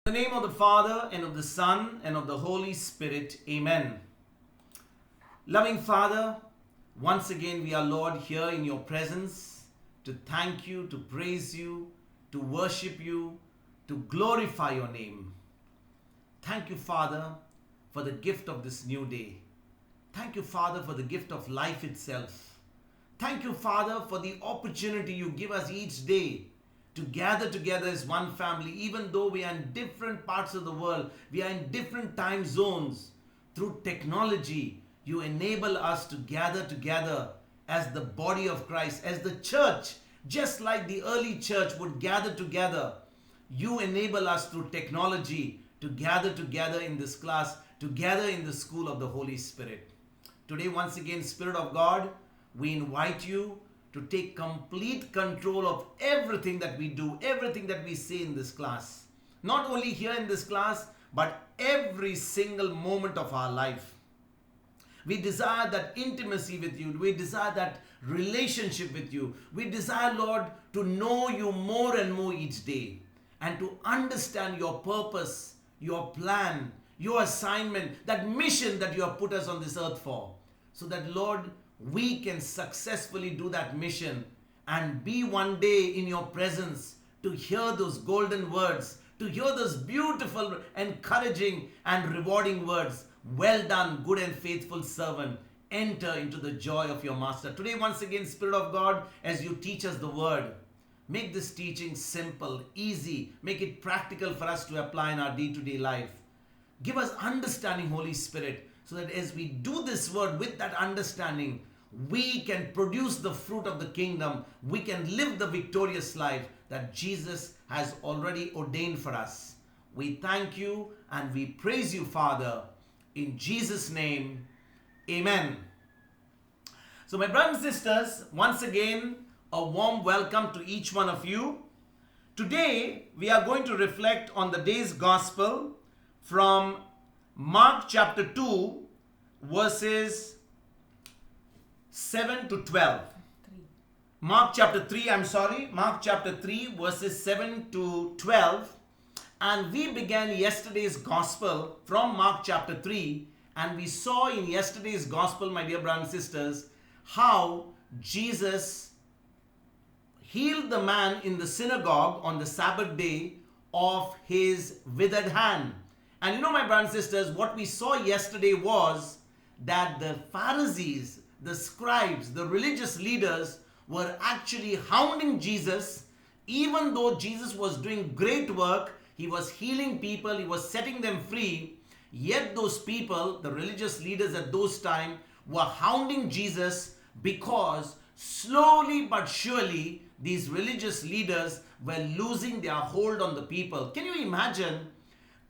In the name of the Father, and of the Son, and of the Holy Spirit. Amen. Loving Father, once again we are, Lord, here in your presence to thank you, to praise you, to worship you, to glorify your name. Thank you, Father, for the gift of this new day. Thank you, Father, for the gift of life itself. Thank you, Father, for the opportunity you give us each day to gather together as one family, even though we are in different parts of the world, we are in different time zones. Through technology, you enable us to gather together as the body of Christ, as the church, just like the early church would gather together. You enable us through technology to gather together in this class, together in the school of the Holy Spirit. Today, once again, Spirit of God, we invite you to take complete control of everything that we do, everything that we say in this class. Not only here in this class, but every single moment of our life. We desire that intimacy with you. We desire that relationship with you. We desire, Lord, to know you more and more each day and to understand your purpose, your plan, your assignment, that mission that you have put us on this earth for. So that, Lord, we can successfully do that mission and be one day in your presence to hear those golden words, to hear those beautiful, encouraging and rewarding words. Well done, good and faithful servant. Enter into the joy of your master. Today, once again, Spirit of God, as you teach us the word, make this teaching simple, easy. Make it practical for us to apply in our day-to-day life. Give us understanding, Holy Spirit, so that as we do this word with that understanding, we can produce the fruit of the kingdom. We can live the victorious life that Jesus has already ordained for us. We thank you and we praise you, Father. In Jesus' name, amen. So my brothers and sisters, once again, a warm welcome to each one of you. Today, we are going to reflect on the day's gospel from Mark chapter 2, verses 7 to 12. Mark chapter 3, verses 7 to 12. And we began yesterday's gospel from Mark chapter 3. And we saw in yesterday's gospel, my dear brothers and sisters, how Jesus healed the man in the synagogue on the Sabbath day of his withered hand. And you know, my brothers and sisters, what we saw yesterday was that the Pharisees, the scribes, the religious leaders were actually hounding Jesus. Even though Jesus was doing great work, he was healing people, he was setting them free, yet those people, the religious leaders at those times, were hounding Jesus because slowly but surely these religious leaders were losing their hold on the people. Can you imagine?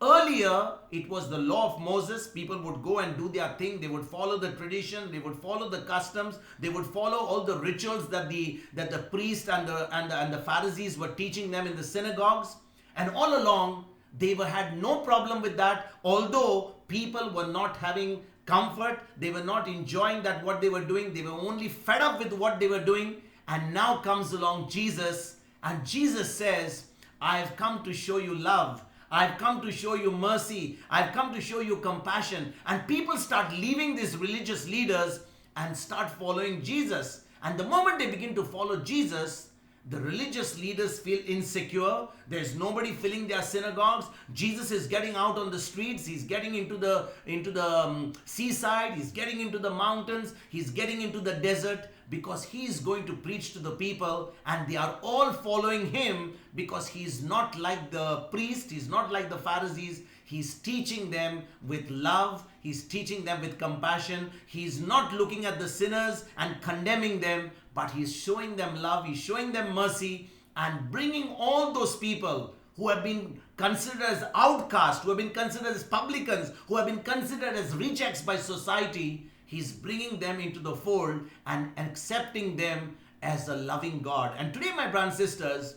Earlier, it was the law of Moses. People would go and do their thing. They would follow the tradition. They would follow the customs. They would follow all the rituals that the priest and the Pharisees were teaching them in the synagogues. And all along, they had no problem with that. Although people were not having comfort, they were not enjoying that what they were doing. They were only fed up with what they were doing. And now comes along Jesus, and Jesus says, I have come to show you love. I've come to show you mercy. I've come to show you compassion. And people start leaving these religious leaders and start following Jesus. And the moment they begin to follow Jesus, the religious leaders feel insecure. There's nobody filling their synagogues. Jesus is getting out on the streets. He's getting into the seaside. He's getting into the mountains. He's getting into the desert because he's going to preach to the people, and they are all following him because he's not like the priest. He's not like the Pharisees. He's teaching them with love. He's teaching them with compassion. He's not looking at the sinners and condemning them, but he's showing them love. He's showing them mercy and bringing all those people who have been considered as outcasts, who have been considered as publicans, who have been considered as rejects by society. He's bringing them into the fold and accepting them as a loving God. And today, my brothers and sisters,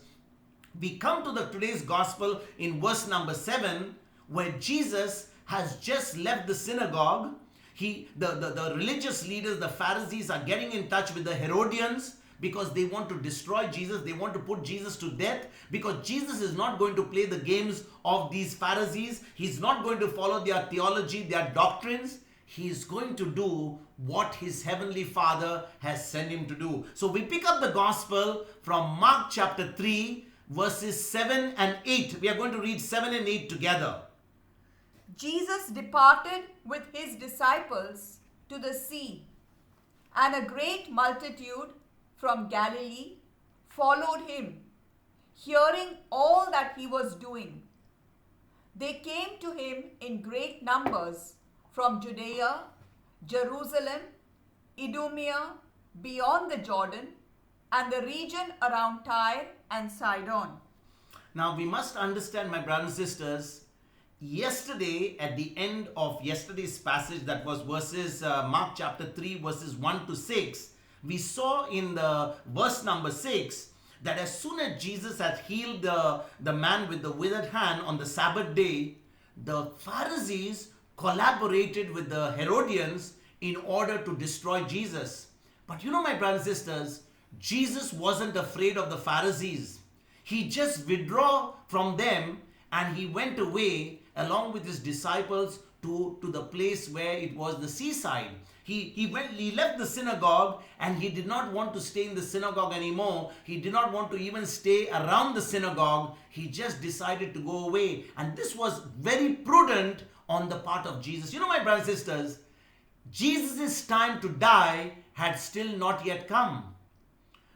we come to today's gospel in verse number 7, where Jesus has just left the synagogue. The religious leaders, the Pharisees, are getting in touch with the Herodians. because they want to destroy Jesus. They want to put Jesus to death, because Jesus is not going to play the games of these Pharisees. He's not going to follow their theology, their doctrines. He is going to do what his heavenly Father has sent him to do. So we pick up the gospel from Mark chapter 3, verses 7 and 8. We are going to read 7 and 8 together. Jesus departed with his disciples to the sea, and a great multitude from Galilee followed him, hearing all that he was doing. They came to him in great numbers from Judea, Jerusalem, Idumea, beyond the Jordan, and the region around Tyre and Sidon. Now we must understand, my brothers and sisters, yesterday, at the end of yesterday's passage, that was Mark chapter 3, verses 1 to 6, we saw in the verse number 6 that as soon as Jesus had healed the man with the withered hand on the Sabbath day, the Pharisees collaborated with the Herodians in order to destroy Jesus. But my brothers and sisters, Jesus wasn't afraid of the Pharisees. He just withdrew from them and he went away along with his disciples to the place where it was the seaside. He left the synagogue and he did not want to stay in the synagogue anymore. He did not want to even stay around the synagogue. He just decided to go away. And this was very prudent on the part of Jesus. My brothers and sisters, Jesus' time to die had still not yet come.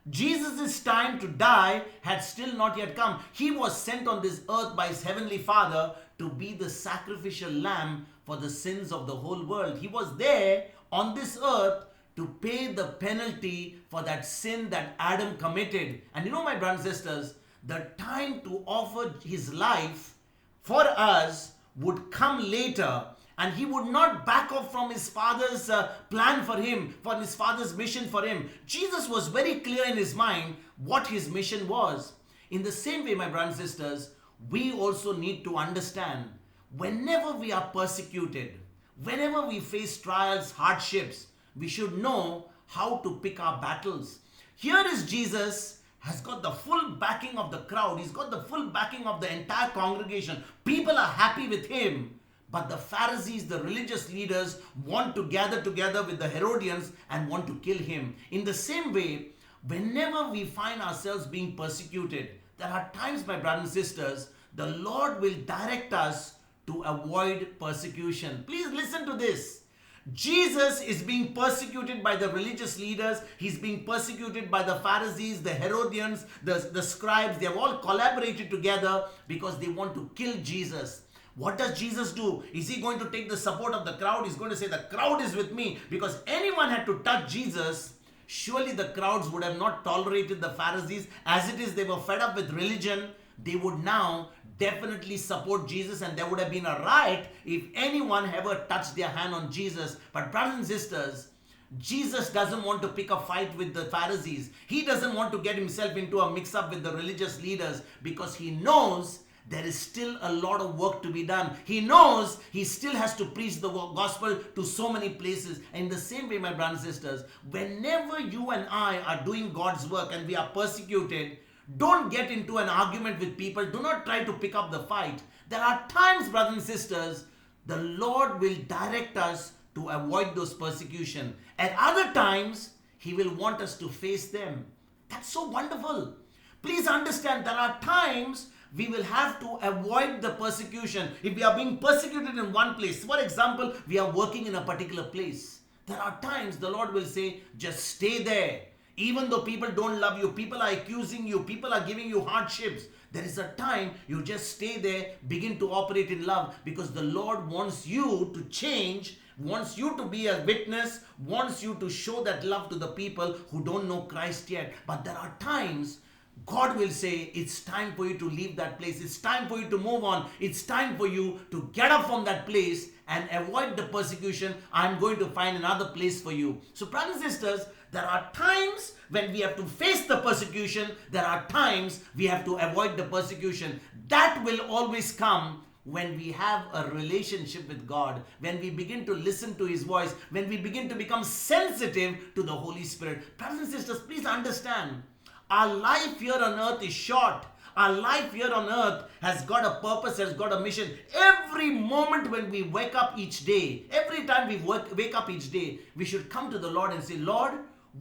Jesus' time to die had still not yet come. He was sent on this earth by his heavenly Father to be the sacrificial lamb for the sins of the whole world. He was there on this earth to pay the penalty for that sin that Adam committed. And my brothers and sisters, the time to offer his life for us would come later, and he would not back off from his Father's plan for him, for his Father's mission for him. Jesus was very clear in his mind what his mission was. In the same way, my brothers and sisters, we also need to understand, whenever we are persecuted, whenever we face trials, hardships, we should know how to pick our battles. Here is Jesus, has got the full backing of the crowd. He's got the full backing of the entire congregation. People are happy with him. But the Pharisees, the religious leaders, want to gather together with the Herodians and want to kill him. In the same way, whenever we find ourselves being persecuted, there are times, my brothers and sisters, the Lord will direct us to avoid persecution. Please listen to this. Jesus is being persecuted by the religious leaders. He's being persecuted by the Pharisees, the Herodians, the scribes. They have all collaborated together because they want to kill Jesus. What does Jesus do? Is he going to take the support of the crowd? He's going to say, the crowd is with me. Because anyone had to touch Jesus, surely the crowds would have not tolerated the Pharisees. As it is, they were fed up with religion. They would now definitely support Jesus, and there would have been a riot if anyone ever touched their hand on Jesus. But brothers and sisters, Jesus doesn't want to pick a fight with the Pharisees. He doesn't want to get himself into a mix-up with the religious leaders, because he knows there is still a lot of work to be done. He knows he still has to preach the gospel to so many places. And in the same way, my brothers and sisters, whenever you and I are doing God's work and we are persecuted, don't get into an argument with people. Do not try to pick up the fight. There are times, brothers and sisters, the Lord will direct us to avoid those persecution. At other times, he will want us to face them. That's so wonderful. Please understand, there are times we will have to avoid the persecution. If we are being persecuted in one place, for example, we are working in a particular place, there are times the Lord will say, just stay there. Even though people don't love you, people are accusing you, people are giving you hardships, there is a time you just stay there, begin to operate in love, because the Lord wants you to change, wants you to be a witness, wants you to show that love to the people who don't know Christ yet. But there are times God will say, it's time for you to leave that place. It's time for you to move on. It's time for you to get up from that place and avoid the persecution. I'm going to find another place for you. So brothers and sisters, there are times when we have to face the persecution. There are times we have to avoid the persecution. That will always come when we have a relationship with God, when we begin to listen to His voice, when we begin to become sensitive to the Holy Spirit. Brothers and sisters, please understand, our life here on earth is short. Our life here on earth has got a purpose, has got a mission. Every moment when we wake up each day, every time we wake up each day, we should come to the Lord and say, Lord,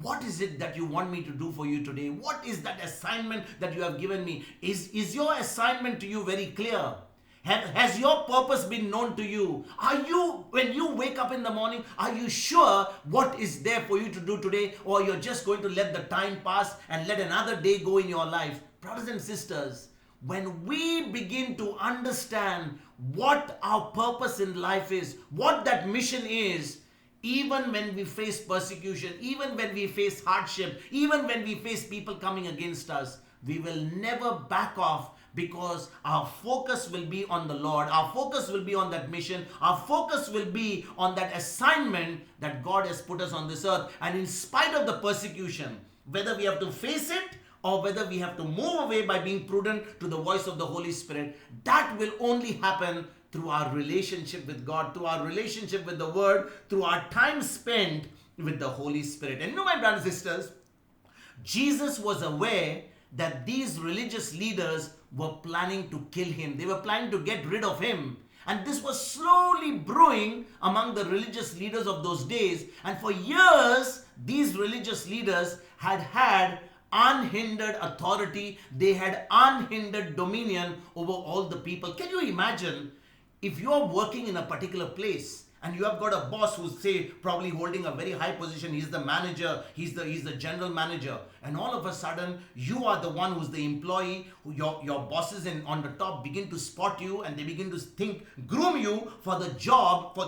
what is it that you want me to do for you today? What is that assignment that you have given me? Is your assignment to you very clear? Has your purpose been known to you? Are you, when you wake up in the morning, are you sure what is there for you to do today? Or you're just going to let the time pass and let another day go in your life? Brothers and sisters, when we begin to understand what our purpose in life is, what that mission is, even when we face persecution, even when we face hardship, even when we face people coming against us, we will never back off, because our focus will be on the Lord. Our focus will be on that mission. Our focus will be on that assignment that God has put us on this earth. And in spite of the persecution, whether we have to face it or whether we have to move away by being prudent to the voice of the Holy Spirit, that will only happen through our relationship with God, through our relationship with the Word, through our time spent with the Holy Spirit. And you know, my brothers and sisters, Jesus was aware that these religious leaders were planning to kill him. They were planning to get rid of him. And this was slowly brewing among the religious leaders of those days. And for years, these religious leaders had unhindered authority. They had unhindered dominion over all the people. Can you imagine if you are working in a particular place and you have got a boss who's, say, probably holding a very high position. He's the manager, he's the general manager, and all of a sudden you are the one who's the employee. Your bosses on the top begin to spot you, and they begin to groom you for the job, for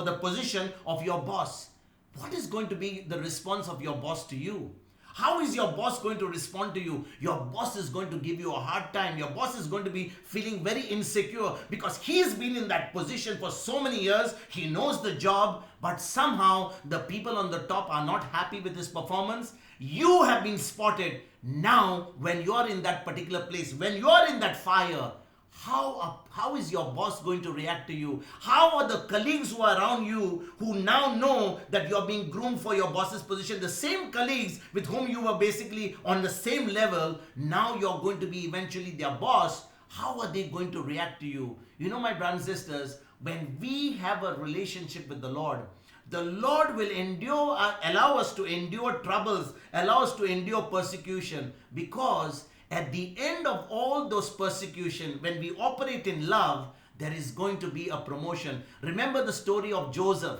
the position of your boss. What is going to be the response of your boss to you? How is your boss going to respond to you? Your boss is going to give you a hard time. Your boss is going to be feeling very insecure because he's been in that position for so many years. He knows the job, but somehow the people on the top are not happy with his performance. You have been spotted. Now, when you're in that particular place, when you're in that fire, how is your boss going to react to you? How are the colleagues who are around you, who now know that you're being groomed for your boss's position, the same colleagues with whom you were basically on the same level, now you're going to be eventually their boss? How are they going to react to you? You know, my brothers and sisters, when we have a relationship with the Lord will allow us to endure troubles, allow us to endure persecution, because at the end of all those persecution, when we operate in love, there is going to be a promotion. Remember the story of Joseph.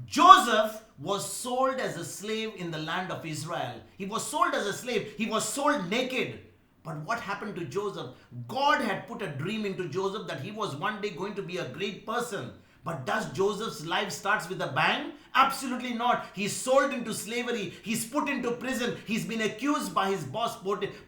Joseph was sold as a slave in the land of Israel. He was sold as a slave. He was sold naked. But what happened to Joseph? God had put a dream into Joseph that he was one day going to be a great person. But does Joseph's life starts with a bang? Absolutely not. He's sold into slavery. He's put into prison. He's been accused by his boss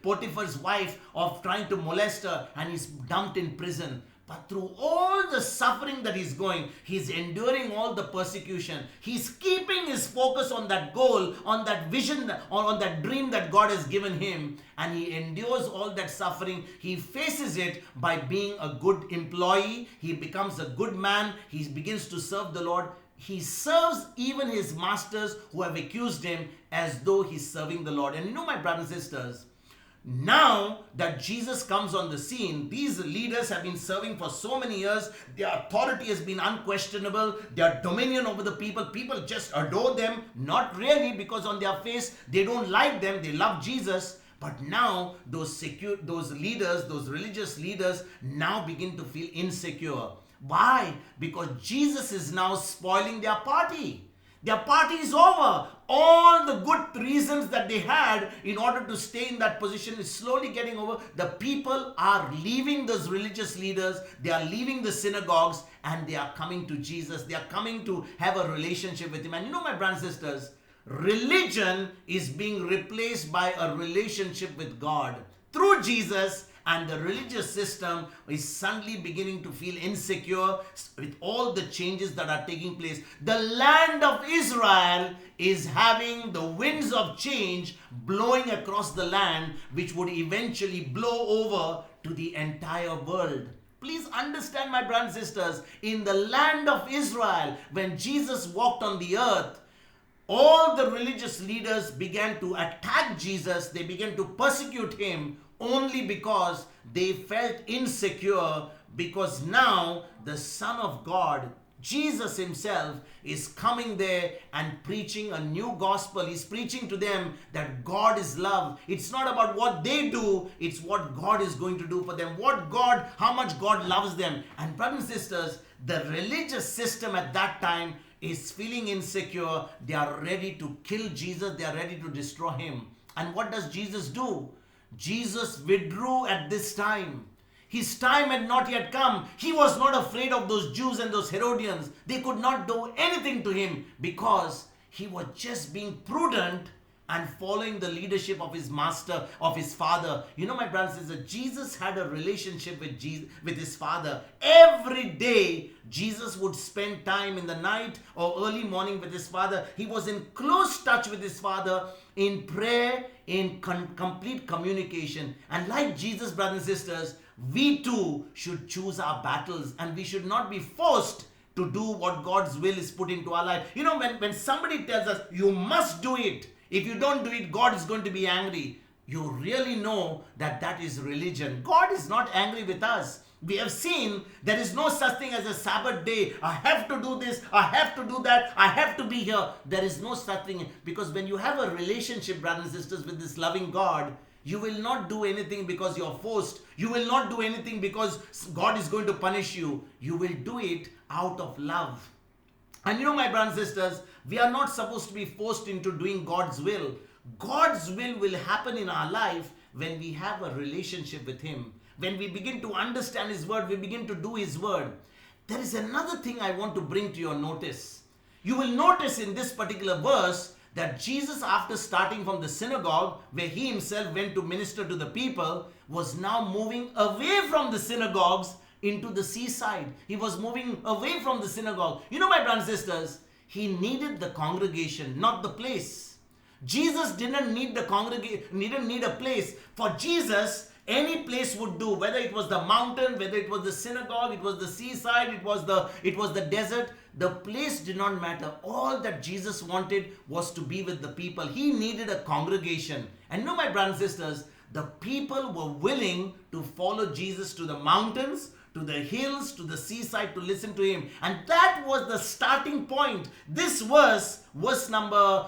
Potiphar's wife of trying to molest her, and he's dumped in prison. But through all the suffering that he's going, he's enduring all the persecution. He's keeping his focus on that goal, on that vision, on that dream that God has given him. And he endures all that suffering. He faces it by being a good employee. He becomes a good man. He begins to serve the Lord. He serves even his masters who have accused him as though he's serving the Lord. And you know, my brothers and sisters, now that Jesus comes on the scene, these leaders have been serving for so many years. Their authority has been unquestionable. Their dominion over the people just adore them. Not really, because on their face, they don't like them. They love Jesus. But now those leaders, those religious leaders now begin to feel insecure. Why? Because Jesus is now spoiling their party. Their party is over. All the good reasons that they had in order to stay in that position is slowly getting over. The people are leaving those religious leaders. They are leaving the synagogues, and they are coming to Jesus. They are coming to have a relationship with him. And you know, my brothers and sisters, religion is being replaced by a relationship with God through Jesus. And the religious system is suddenly beginning to feel insecure with all the changes that are taking place. The land of Israel is having the winds of change blowing across the land, which would eventually blow over to the entire world. Please understand, my brothers and sisters, in the land of Israel, when Jesus walked on the earth, all the religious leaders began to attack Jesus. They began to persecute him only because they felt insecure, because now the Son of God, Jesus himself, is coming there and preaching a new gospel. He's preaching to them that God is love. It's not about what they do, it's what God is going to do for them. How much God loves them. And brothers and sisters, the religious system at that time is feeling insecure. They are ready to kill Jesus. They are ready to destroy him. And what does Jesus do? Jesus withdrew at this time. His time had not yet come. He was not afraid of those Jews and those Herodians. They could not do anything to him because he was just being prudent and following the leadership of his master, of his father. You know, my brothers and sisters, Jesus had a relationship with his father. Every day, Jesus would spend time in the night or early morning with his father. He was in close touch with his father, in prayer, in complete communication. And like Jesus, brothers and sisters, we too should choose our battles, and we should not be forced to do what God's will is put into our life. You know, when somebody tells us, you must do it, if you don't do it, God is going to be angry, you really know that that is religion. God is not angry with us. We have seen there is no such thing as a Sabbath day. I have to do this, I have to do that, I have to be here. There is no such thing. Because when you have a relationship, brothers and sisters, with this loving God, you will not do anything because you're forced. You will not do anything because God is going to punish you. You will do it out of love. And you know, my brothers and sisters, we are not supposed to be forced into doing God's will. God's will happen in our life when we have a relationship with him. When we begin to understand his word, we begin to do his word. There is another thing I want to bring to your notice. You will notice in this particular verse that Jesus, after starting from the synagogue, where he himself went to minister to the people, was now moving away from the synagogues into the seaside. He was moving away from the synagogue. You know, my brothers and sisters, he needed the congregation, not the place. Jesus didn't need the congregation, didn't need a place. For Jesus, any place would do, whether it was the mountain, whether it was the synagogue, it was the seaside, it was the desert. The place did not matter. All that Jesus wanted was to be with the people. He needed a congregation. And you know, my brothers and sisters, the people were willing to follow Jesus to the mountains, to the hills, to the seaside, to listen to him. And that was the starting point. This verse number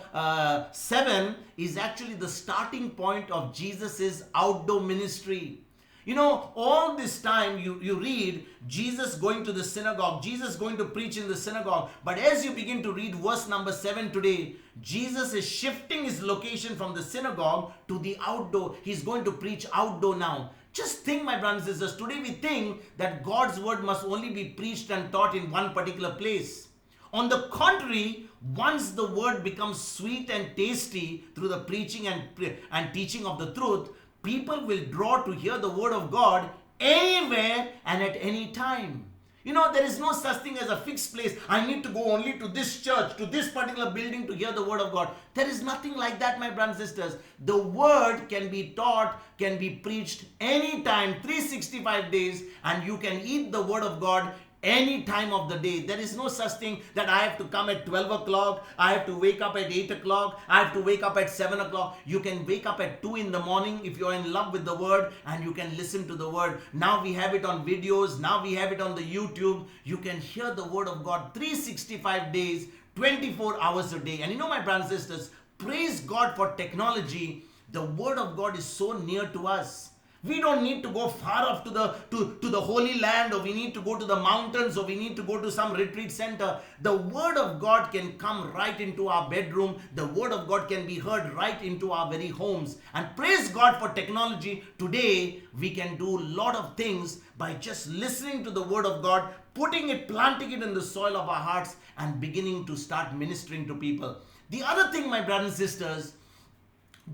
7, is actually the starting point of Jesus's outdoor ministry. You know, all this time you read Jesus going to the synagogue, Jesus going to preach in the synagogue. But as you begin to read verse number 7 today, Jesus is shifting his location from the synagogue to the outdoor. He's going to preach outdoor now. Just think, my brothers and sisters, today we think that God's word must only be preached and taught in one particular place. On the contrary, once the word becomes sweet and tasty through the preaching and teaching of the truth, people will draw to hear the word of God anywhere and at any time. You know, there is no such thing as a fixed place. I need to go only to this church, to this particular building to hear the word of God. There is nothing like that, my brothers and sisters. The word can be taught, can be preached anytime, 365 days, and you can eat the word of God any time of the day. There is no such thing that I have to come at 12 o'clock, I have to wake up at 8 o'clock, I have to wake up at 7 o'clock. You can wake up at 2 in the morning if you're in love with the word, and you can listen to the word. Now we have it on videos, now we have it on the YouTube. You can hear the word of God 365 days, 24 hours a day. And you know, my brothers and sisters, praise God for technology. The word of God is so near to us. We don't need to go far off to the Holy Land, or we need to go to the mountains, or we need to go to some retreat center. The word of God can come right into our bedroom. The word of God can be heard right into our very homes. And praise God for technology. Today, we can do a lot of things by just listening to the word of God, putting it, planting it in the soil of our hearts, and beginning to start ministering to people. The other thing, my brothers and sisters,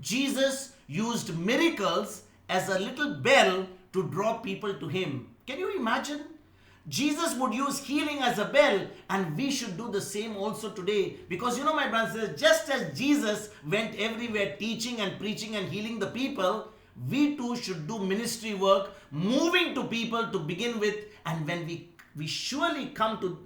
Jesus used miracles as a little bell to draw people to him. Can you imagine? Jesus would use healing as a bell, and we should do the same also today. Because you know, my brothers and sisters, just as Jesus went everywhere teaching and preaching and healing the people, we too should do ministry work, moving to people to begin with, And when we surely come to,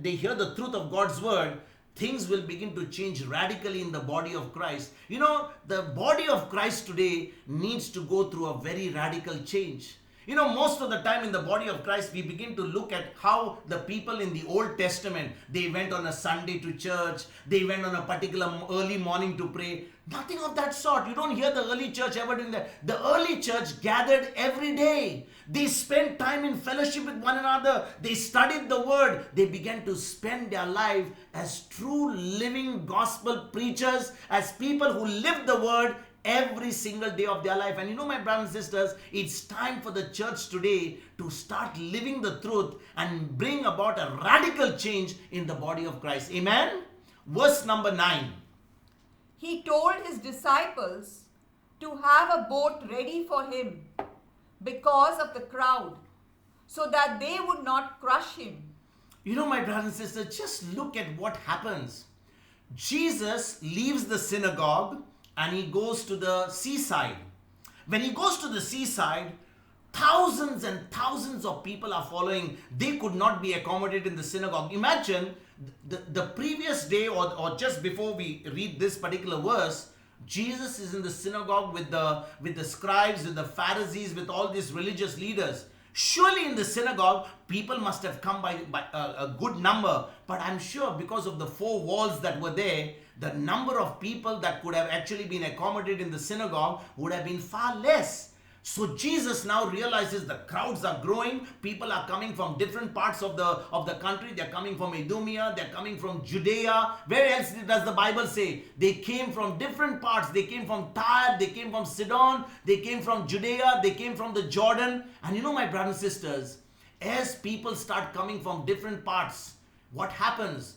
they hear the truth of God's word, things will begin to change radically in the body of Christ. You know, the body of Christ today needs to go through a very radical change. You know, most of the time in the body of Christ, we begin to look at how the people in the Old Testament, they went on a Sunday to church, they went on a particular early morning to pray. Nothing of that sort. You don't hear the early church ever doing that. The early church gathered every day. They spent time in fellowship with one another. They studied the word. They began to spend their life as true living gospel preachers, as people who lived the word every single day of their life. And you know, my brothers and sisters, it's time for the church today to start living the truth and bring about a radical change in the body of Christ. Amen. Verse number 9. He told his disciples to have a boat ready for him because of the crowd, so that they would not crush him. You know, my brothers and sisters, just look at what happens. Jesus leaves the synagogue and he goes to the seaside. When he goes to the seaside, thousands and thousands of people are following. They could not be accommodated in the synagogue. Imagine the previous day or just before we read this particular verse, Jesus is in the synagogue with the scribes, with the Pharisees, with all these religious leaders. Surely in the synagogue, people must have come by a good number. But I'm sure because of the four walls that were there, the number of people that could have actually been accommodated in the synagogue would have been far less. So Jesus now realizes the crowds are growing. People are coming from different parts of the country. They're coming from Idumea. They're coming from Judea. Where else does the Bible say? They came from different parts. They came from Tyre. They came from Sidon. They came from Judea. They came from the Jordan. And you know, my brothers and sisters, as people start coming from different parts, what happens?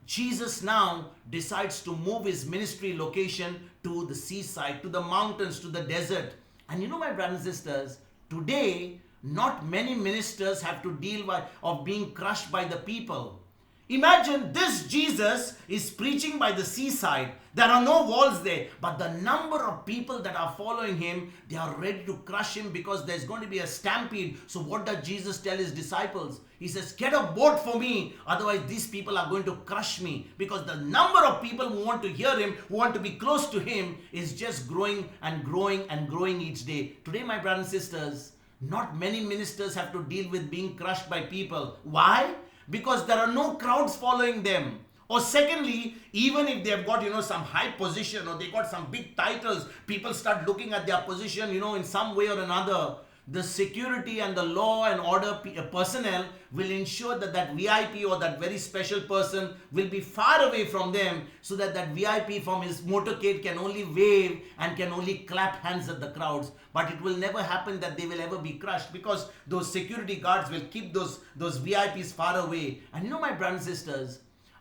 Jesus now decides to move his ministry location to the seaside, to the mountains, to the desert. And you know, my brothers and sisters, today, not many ministers have to deal of being crushed by the people. Imagine this Jesus is preaching by the seaside. There are no walls there, but the number of people that are following him, they are ready to crush him because there's going to be a stampede. So what does Jesus tell his disciples? He says, get a boat for me, otherwise these people are going to crush me, because the number of people who want to hear him, who want to be close to him, is just growing and growing and growing each day. Today, my brothers and sisters, not many ministers have to deal with being crushed by people. Why? Because there are no crowds following them. Or secondly, even if they've got, some high position or they got some big titles, people start looking at their position, in some way or another. The security and the law and order personnel will ensure that VIP or that very special person will be far away from them, so that VIP from his motorcade can only wave and can only clap hands at the crowds. But it will never happen that they will ever be crushed, because those security guards will keep those VIPs far away. And you know, my brothers and sisters,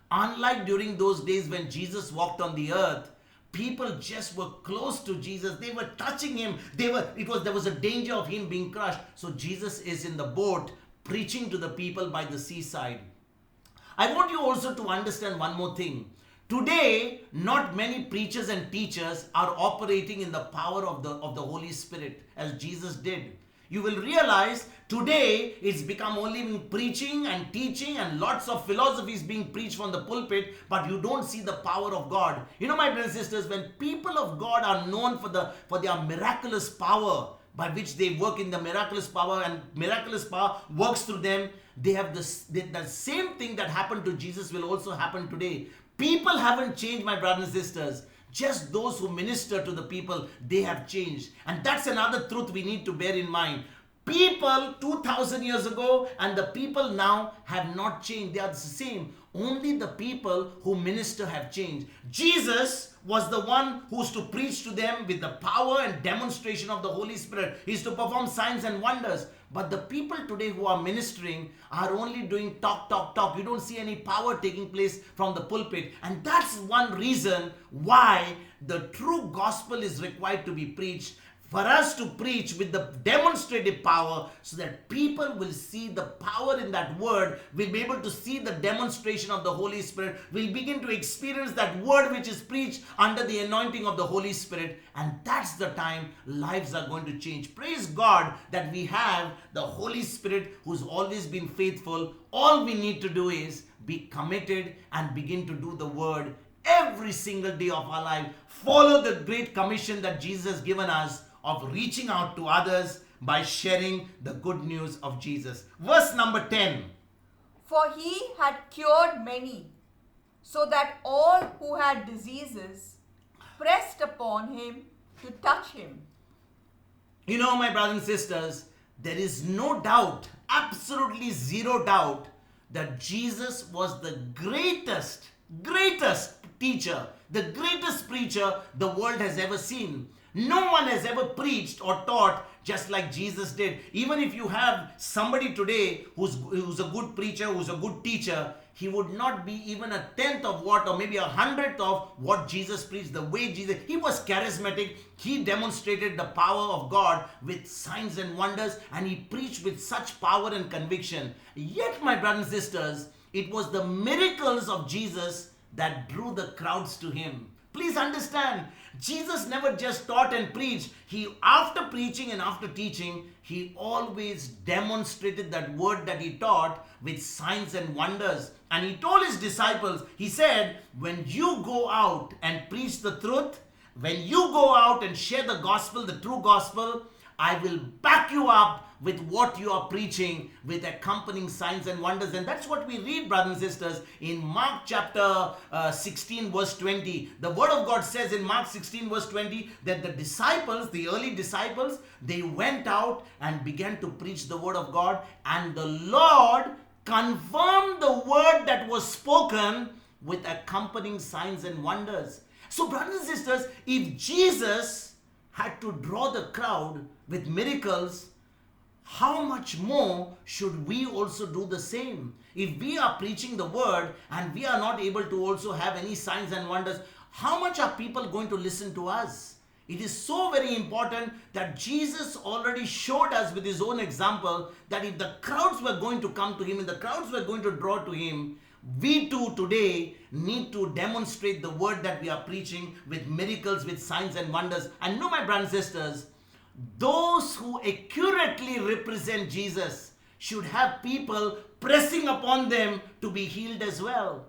unlike during those days when Jesus walked on the earth, people just were close to Jesus. They were touching him. There was a danger of him being crushed. So Jesus is in the boat preaching to the people by the seaside. I want you also to understand one more thing. Today, not many preachers and teachers are operating in the power of the Holy Spirit as Jesus did. You will realize today it's become only preaching and teaching and lots of philosophies being preached from the pulpit, but you don't see the power of God. You know, my brothers and sisters, when people of God are known for their miraculous power, by which they work in the miraculous power, and miraculous power works through them, they have the same thing that happened to Jesus will also happen today. People haven't changed, my brothers and sisters. Just those who minister to the people, they have changed. And that's another truth we need to bear in mind. People 2000 years ago and the people now have not changed. They are the same. Only the people who minister have changed. Jesus was the one who's to preach to them with the power and demonstration of the Holy Spirit. He's to perform signs and wonders. But the people today who are ministering are only doing talk. You don't see any power taking place from the pulpit. And that's one reason why the true gospel is required to be preached. for us to preach with the demonstrative power so that people will see the power in that word, will be able to see the demonstration of the Holy Spirit, will begin to experience that word which is preached under the anointing of the Holy Spirit, and that's the time lives are going to change. Praise God that we have the Holy Spirit who's always been faithful. All we need to do is be committed and begin to do the word every single day of our life. Follow the great commission that Jesus has given us of reaching out to others by sharing the good news of Jesus. Verse number 10. For he had cured many, so that all who had diseases pressed upon him to touch him. You know, my brothers and sisters, there is no doubt, absolutely zero doubt, that Jesus was the greatest teacher, the greatest preacher the world has ever seen. No one has ever preached or taught just like Jesus did. Even if you have somebody today who's a good preacher, who's a good teacher, he would not be even a tenth of what, or maybe 100th of what Jesus preached. The way Jesus, he was charismatic. He demonstrated the power of God with signs and wonders, and he preached with such power and conviction. Yet, my brothers and sisters, it was the miracles of Jesus that drew the crowds to him. Please understand, Jesus never just taught and preached. After preaching and after teaching, he always demonstrated that word that he taught with signs and wonders. And he told his disciples, he said, when you go out and preach the truth, when you go out and share the gospel, the true gospel, I will back you up with what you are preaching, with accompanying signs and wonders. And that's what we read, brothers and sisters, in Mark chapter 16 verse 20. The word of God says in Mark 16 verse 20 that the disciples, the early disciples, they went out and began to preach the word of God, and the Lord confirmed the word that was spoken with accompanying signs and wonders. So, brothers and sisters, if Jesus had to draw the crowd with miracles, how much more should we also do the same? If we are preaching the word and we are not able to also have any signs and wonders, how much are people going to listen to us? It is so very important that Jesus already showed us with his own example that if the crowds were going to come to him and the crowds were going to draw to him, we too today need to demonstrate the word that we are preaching with miracles, with signs and wonders. And know, my brothers and sisters, those who accurately represent Jesus should have people pressing upon them to be healed as well.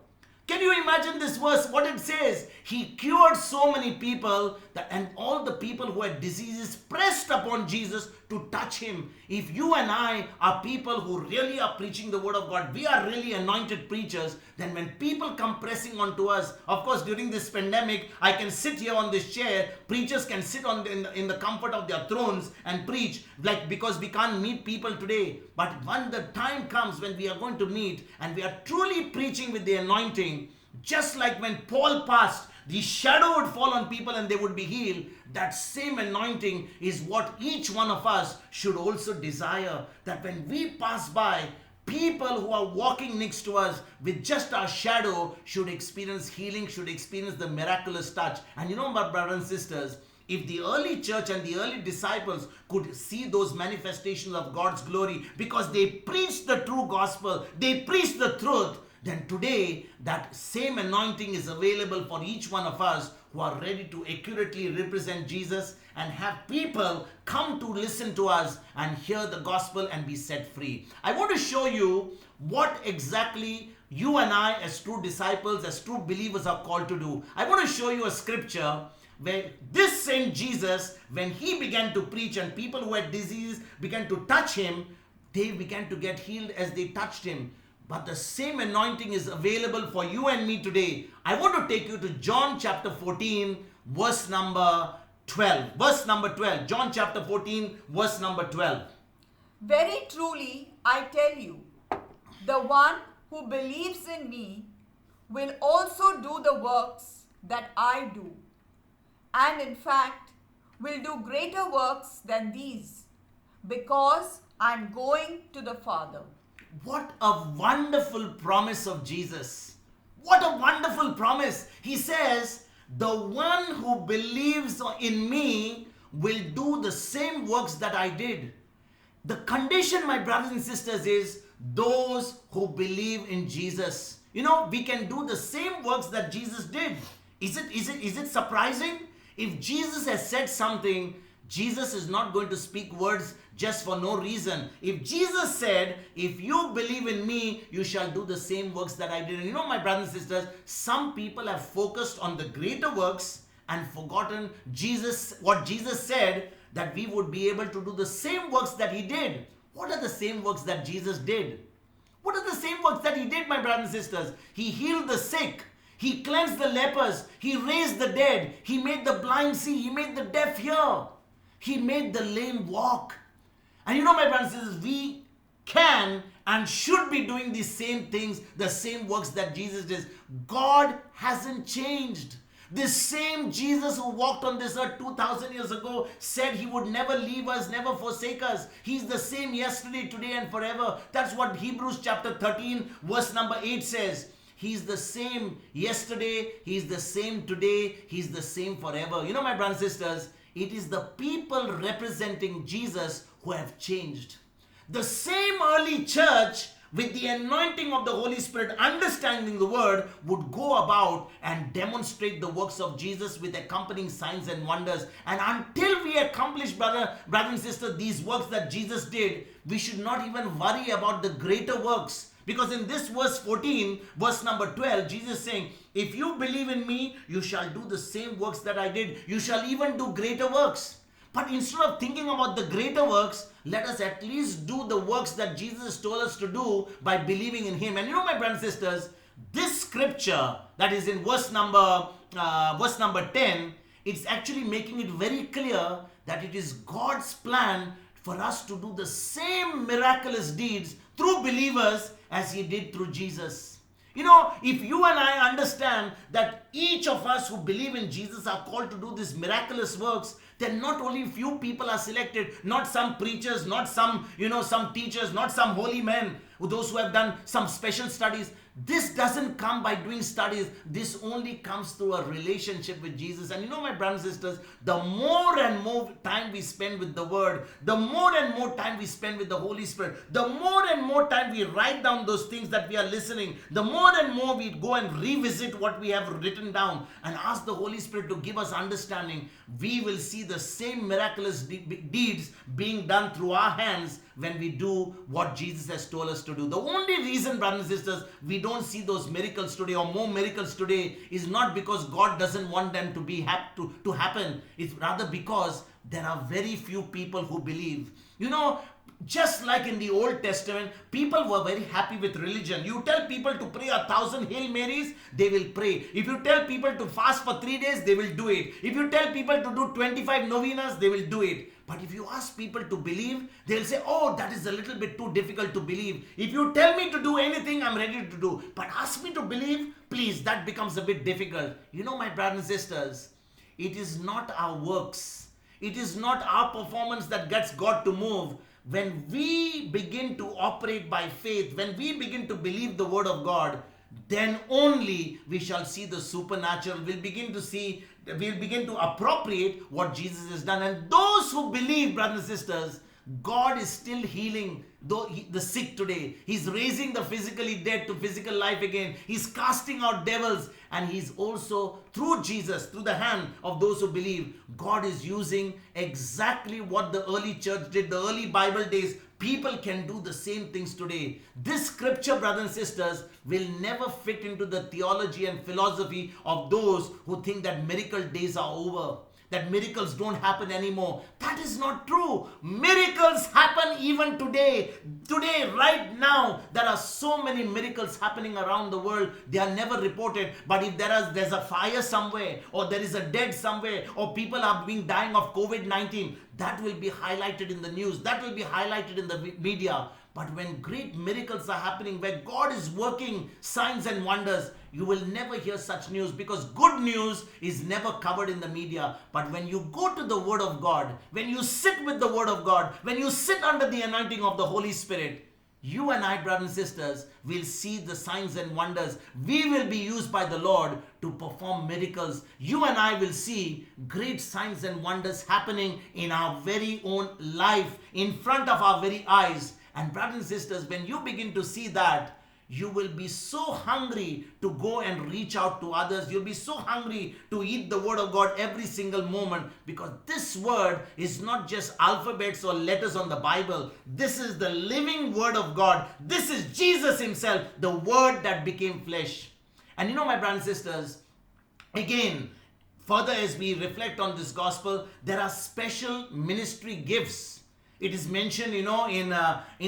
Can you imagine this verse, what it says? He cured so many people and all the people who had diseases pressed upon Jesus to touch him. If you and I are people who really are preaching the word of God, we are really anointed preachers, then when people come pressing onto us, of course during this pandemic, I can sit here on this chair, preachers can sit in the comfort of their thrones and preach, because we can't meet people today. But when the time comes when we are going to meet and we are truly preaching with the anointing, just like when Paul passed, the shadow would fall on people and they would be healed. That same anointing is what each one of us should also desire. That when we pass by, people who are walking next to us with just our shadow should experience healing, should experience the miraculous touch. And you know, my brothers and sisters, if the early church and the early disciples could see those manifestations of God's glory because they preached the true gospel, they preached the truth, then today that same anointing is available for each one of us who are ready to accurately represent Jesus and have people come to listen to us and hear the gospel and be set free. I want to show you what exactly you and I as true disciples, as true believers are called to do. I want to show you a scripture where this same Jesus, when he began to preach and people who had disease began to touch him, they began to get healed as they touched him. But the same anointing is available for you and me today. I want to take you to John chapter 14, verse number 12. Verse number 12. John chapter 14, verse number 12. Very truly, I tell you, the one who believes in me will also do the works that I do, and in fact will do greater works than these, because I am going to the Father. What a wonderful promise of Jesus. What a wonderful promise. He says, the one who believes in me will do the same works that I did. The condition, my brothers and sisters, is those who believe in Jesus. You know, we can do the same works that Jesus did. Is it surprising? If Jesus has said something, Jesus is not going to speak words just for no reason. If Jesus said, if you believe in me, you shall do the same works that I did. And you know, my brothers and sisters, some people have focused on the greater works and forgotten what Jesus said, that we would be able to do the same works that he did. What are the same works that Jesus did? What are the same works that he did, my brothers and sisters? He healed the sick. He cleansed the lepers. He raised the dead. He made the blind see. He made the deaf hear. He made the lame walk. And you know, my brothers and sisters, we can and should be doing the same things, the same works that Jesus did. God hasn't changed. This same Jesus who walked on this earth 2,000 years ago said he would never leave us, never forsake us. He's the same yesterday, today, and forever. That's what Hebrews chapter 13, verse number 8 says. He's the same yesterday, he's the same today, he's the same forever. You know, my brothers and sisters, it is the people representing Jesus who have changed. The same early church with the anointing of the Holy Spirit, understanding the word, would go about and demonstrate the works of Jesus with accompanying signs and wonders. And until we accomplish, brother and sister, these works that Jesus did, we should not even worry about the greater works. Because in this verse 14, verse number 12, Jesus is saying, if you believe in me, you shall do the same works that I did. You shall even do greater works. But instead of thinking about the greater works, let us at least do the works that Jesus told us to do by believing in him. And you know, my brothers and sisters, this scripture that is in verse number 10, it's actually making it very clear that it is God's plan for us to do the same miraculous deeds through believers as he did through Jesus. You know, if you and I understand that each of us who believe in Jesus are called to do these miraculous works, then not only few people are selected, not some preachers, not some teachers, not some holy men, those who have done some special studies. This doesn't come by doing studies. This only comes through a relationship with Jesus. And you know, my brothers and sisters, the more and more time we spend with the Word, the more and more time we spend with the Holy Spirit, the more and more time we write down those things that we are listening, the more and more we go and revisit what we have written down and ask the Holy Spirit to give us understanding, we will see the same miraculous deeds being done through our hands when we do what Jesus has told us to do. The only reason, brothers and sisters, we don't see those miracles today or more miracles today is not because God doesn't want them to happen. It's rather because there are very few people who believe. You know, just like in the Old Testament, people were very happy with religion. You tell people to pray 1,000 Hail Marys, they will pray. If you tell people to fast for 3 days, they will do it. If you tell people to do 25 novenas, they will do it. But if you ask people to believe, they'll say, oh, that is a little bit too difficult to believe. If you tell me to do anything, I'm ready to do. But ask me to believe, please, that becomes a bit difficult. You know, my brothers and sisters, it is not our works. It is not our performance that gets God to move. When we begin to operate by faith, when we begin to believe the word of God, then only we shall see the supernatural. We'll begin to appropriate what Jesus has done. And those who believe, brothers and sisters, God is still healing the sick today. He's raising the physically dead to physical life again. He's casting out devils. And he's also, through Jesus, through the hand of those who believe, God is using exactly what the early church did, the early Bible days. People can do the same things today. This scripture, brothers and sisters, will never fit into the theology and philosophy of those who think that miracle days are over, that miracles don't happen anymore. That is not true. Miracles happen even today. Today, right now, there are so many miracles happening around the world. They are never reported. But if there's a fire somewhere, or there is a dead somewhere, or people are dying of COVID-19, that will be highlighted in the news. That will be highlighted in the media. But when great miracles are happening, where God is working signs and wonders, you will never hear such news, because good news is never covered in the media. But when you go to the Word of God, when you sit with the Word of God, when you sit under the anointing of the Holy Spirit, you and I, brothers and sisters, will see the signs and wonders. We will be used by the Lord to perform miracles. You and I will see great signs and wonders happening in our very own life, in front of our very eyes. And brothers and sisters, when you begin to see that, you will be so hungry to go and reach out to others. You'll be so hungry to eat the word of God every single moment, because this word is not just alphabets or letters on the Bible. This is the living word of God. This is Jesus himself, the word that became flesh. And you know, my brothers and sisters, again, further as we reflect on this gospel, there are special ministry gifts. It is mentioned, in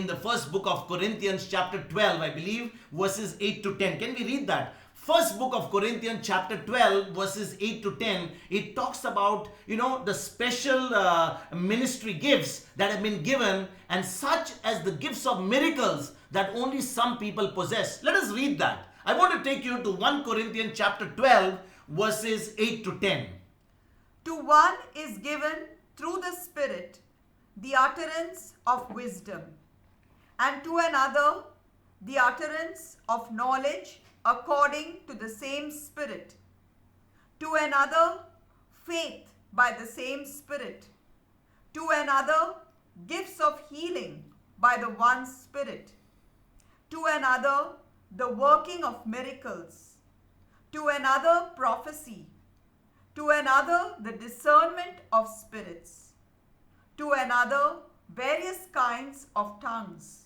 the first book of Corinthians chapter 12, I believe, verses 8 to 10. Can we read that? First book of Corinthians chapter 12, verses 8 to 10. It talks about, the special ministry gifts that have been given, and such as the gifts of miracles that only some people possess. Let us read that. I want to take you to 1 Corinthians chapter 12, verses 8 to 10. To one is given through the Spirit the utterance of wisdom, and to another the utterance of knowledge according to the same Spirit, to another faith by the same Spirit, to another gifts of healing by the one Spirit, to another the working of miracles, to another prophecy, to another the discernment of spirits, to another various kinds of tongues,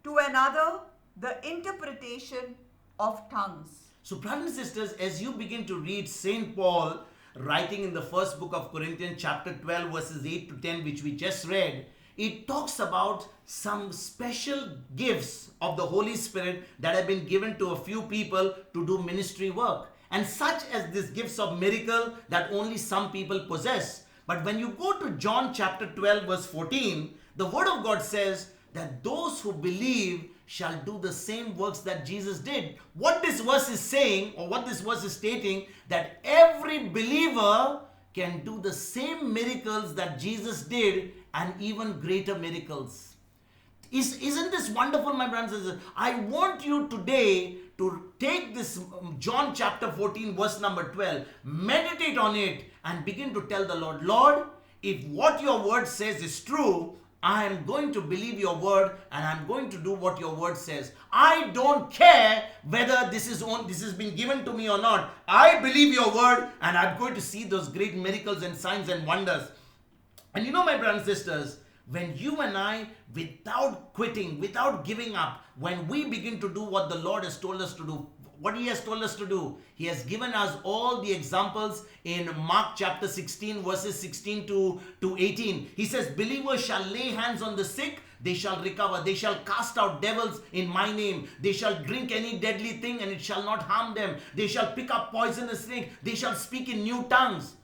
to another the interpretation of tongues. So, brothers and sisters, as you begin to read St. Paul writing in the first book of Corinthians chapter 12, verses 8 to 10, which we just read, it talks about some special gifts of the Holy Spirit that have been given to a few people to do ministry work, and such as these gifts of miracle that only some people possess. But when you go to John chapter 12, verse 14, the word of God says that those who believe shall do the same works that Jesus did. What this verse is saying, or what this verse is stating, that every believer can do the same miracles that Jesus did, and even greater miracles. Isn't this wonderful, my brothers and sisters? I want you today to take this John chapter 14, verse number 12, meditate on it, and begin to tell the Lord, Lord, if what your word says is true, I am going to believe your word, and I'm going to do what your word says. I don't care whether this has been given to me or not. I believe your word, and I'm going to see those great miracles and signs and wonders. And you know, my brothers and sisters, when you and I, without quitting, without giving up, when we begin to do what the Lord has told us to do, what he has told us to do, he has given us all the examples in Mark chapter 16, verses 16 to 18. He says, believers shall lay hands on the sick, they shall recover. They shall cast out devils in my name. They shall drink any deadly thing, and it shall not harm them. They shall pick up poisonous snake. They shall speak in new tongues.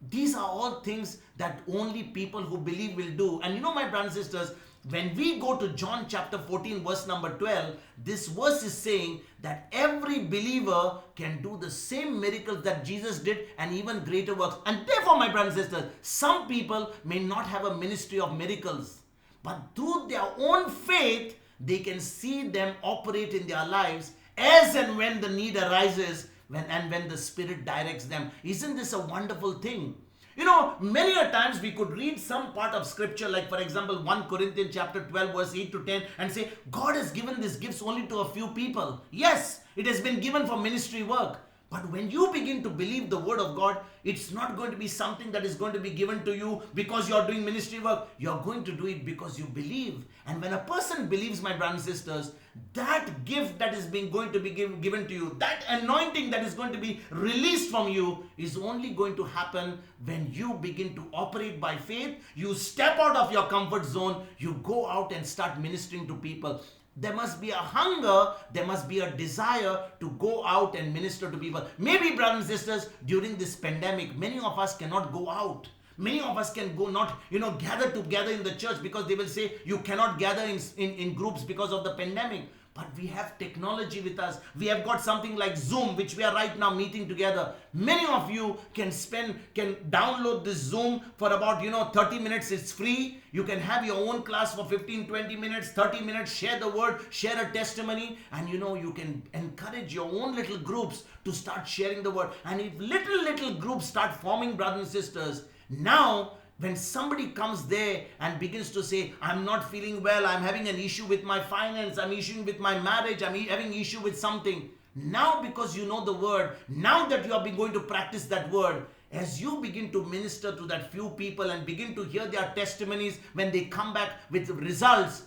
These are all things that only people who believe will do. And you know, my brothers and sisters, when we go to John chapter 14, verse number 12, this verse is saying that every believer can do the same miracles that Jesus did, and even greater works. And therefore, my brothers and sisters, some people may not have a ministry of miracles, but through their own faith, they can see them operate in their lives as and when the need arises, when the Spirit directs them. Isn't this a wonderful thing? You know, many a times we could read some part of scripture, like for example 1 Corinthians chapter 12, verse 8 to 10, and say, God has given these gifts only to a few people. Yes, it has been given for ministry work. But when you begin to believe the word of God, it's not going to be something that is going to be given to you because you're doing ministry work. You're going to do it because you believe. And when a person believes, my brothers and sisters, that gift that is going to be given to you, that anointing that is going to be released from you, is only going to happen when you begin to operate by faith. You step out of your comfort zone. You go out and start ministering to people. There must be a hunger, there must be a desire to go out and minister to people. Maybe, brothers and sisters, during this pandemic, many of us cannot go out. Many of us can gather together in the church, because they will say you cannot gather in groups because of the pandemic. But we have technology with us. We have got something like Zoom, which we are right now meeting together. Many of you can download this Zoom for about 30 minutes. It's free. You can have your own class for 15, 20 minutes, 30 minutes, share the word, share a testimony, and you can encourage your own little groups to start sharing the word. And if little groups start forming, brothers and sisters, now when somebody comes there and begins to say, I'm not feeling well, I'm having an issue with my finance, I'm issuing with my marriage, I'm having issue with something. Now because you know the word, now that you are going to practice that word, as you begin to minister to that few people and begin to hear their testimonies when they come back with results,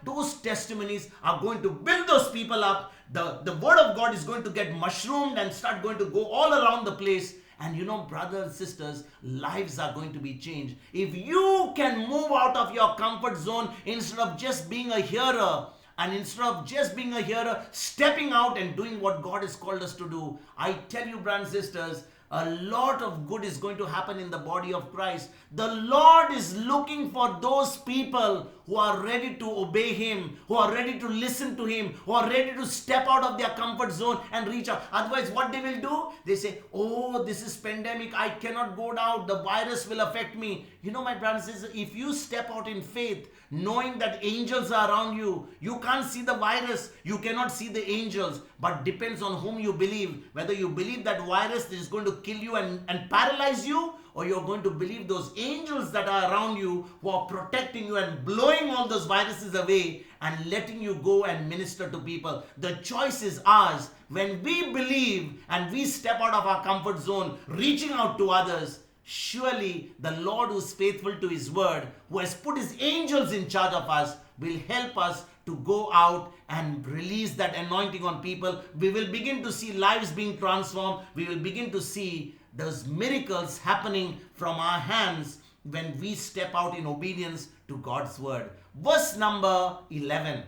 those testimonies are going to build those people up. The word of God is going to get mushroomed and start going to go all around the place. And brothers and sisters, lives are going to be changed. If you can move out of your comfort zone instead of just being a hearer, and instead of just being a hearer, stepping out and doing what God has called us to do, I tell you, brothers and sisters, a lot of good is going to happen in the body of Christ. The Lord is looking for those people who are ready to obey Him, who are ready to listen to Him, who are ready to step out of their comfort zone and reach out. Otherwise, what they will do? They say, oh, this is pandemic. I cannot go out. The virus will affect me. My brothers and sisters, if you step out in faith, knowing that angels are around you, you can't see the virus, you cannot see the angels, but depends on whom you believe. Whether you believe that virus is going to kill you and paralyze you, or you're going to believe those angels that are around you who are protecting you and blowing all those viruses away and letting you go and minister to people. The choice is ours. When we believe and we step out of our comfort zone, reaching out to others, surely the Lord who is faithful to His word, who has put His angels in charge of us, will help us to go out and release that anointing on people. We will begin to see lives being transformed. We will begin to see those miracles happening from our hands when we step out in obedience to God's word. Verse number 11.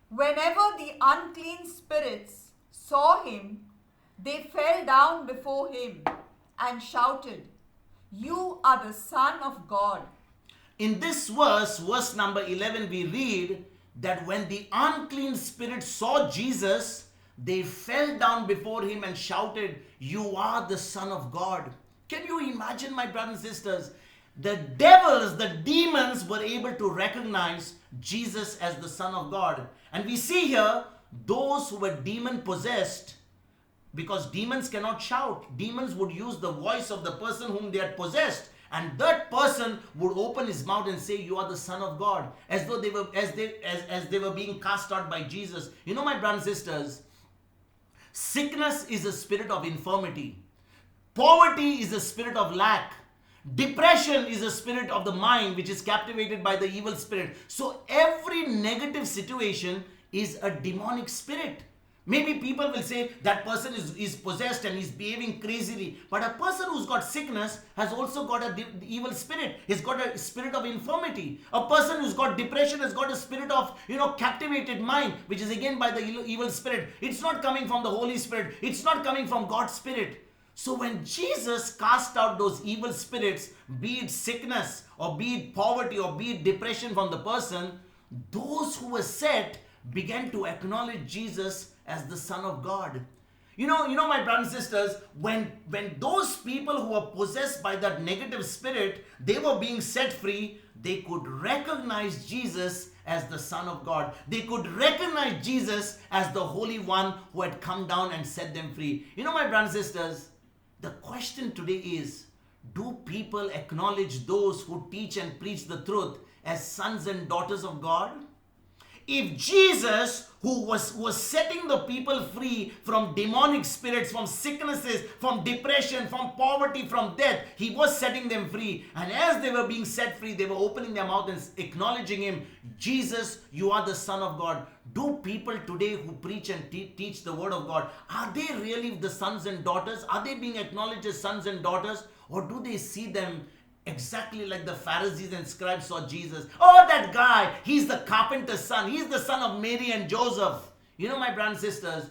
Whenever the unclean spirits saw him, they fell down before him and shouted, "You are the Son of God." In this verse number 11, we read that when the unclean spirits saw Jesus, they fell down before him and shouted, "You are the Son of God." Can you imagine, my brothers and sisters? The devils, the demons were able to recognize Jesus as the Son of God. And we see here those who were demon possessed, because demons cannot shout. Demons would use the voice of the person whom they had possessed, and that person would open his mouth and say, "You are the Son of God," as though they were as they were being cast out by Jesus. My brothers and sisters, sickness is a spirit of infirmity. Poverty is a spirit of lack. Depression is a spirit of the mind which is captivated by the evil spirit. So every negative situation is a demonic spirit. Maybe people will say that person is possessed and is behaving crazily. But a person who's got sickness has also got an evil spirit. He's got a spirit of infirmity. A person who's got depression has got a spirit of, captivated mind, which is again by the evil spirit. It's not coming from the Holy Spirit. It's not coming from God's Spirit. So when Jesus cast out those evil spirits, be it sickness or be it poverty or be it depression from the person, those who were set began to acknowledge Jesus as the Son of God. My brothers and sisters, when those people who were possessed by that negative spirit, they were being set free, they could recognize Jesus as the Son of God. They could recognize Jesus as the Holy One who had come down and set them free. My brothers and sisters, the question today is, do people acknowledge those who teach and preach the truth as sons and daughters of God? If Jesus, who was setting the people free from demonic spirits, from sicknesses, from depression, from poverty, from death, He was setting them free. And as they were being set free, they were opening their mouth and acknowledging Him. Jesus, you are the Son of God. Do people today who preach and teach the word of God, are they really the sons and daughters? Are they being acknowledged as sons and daughters? Or do they see them exactly like the Pharisees and scribes saw Jesus? Oh, that guy, he's the carpenter's son. He's the son of Mary and Joseph. My brothers and sisters,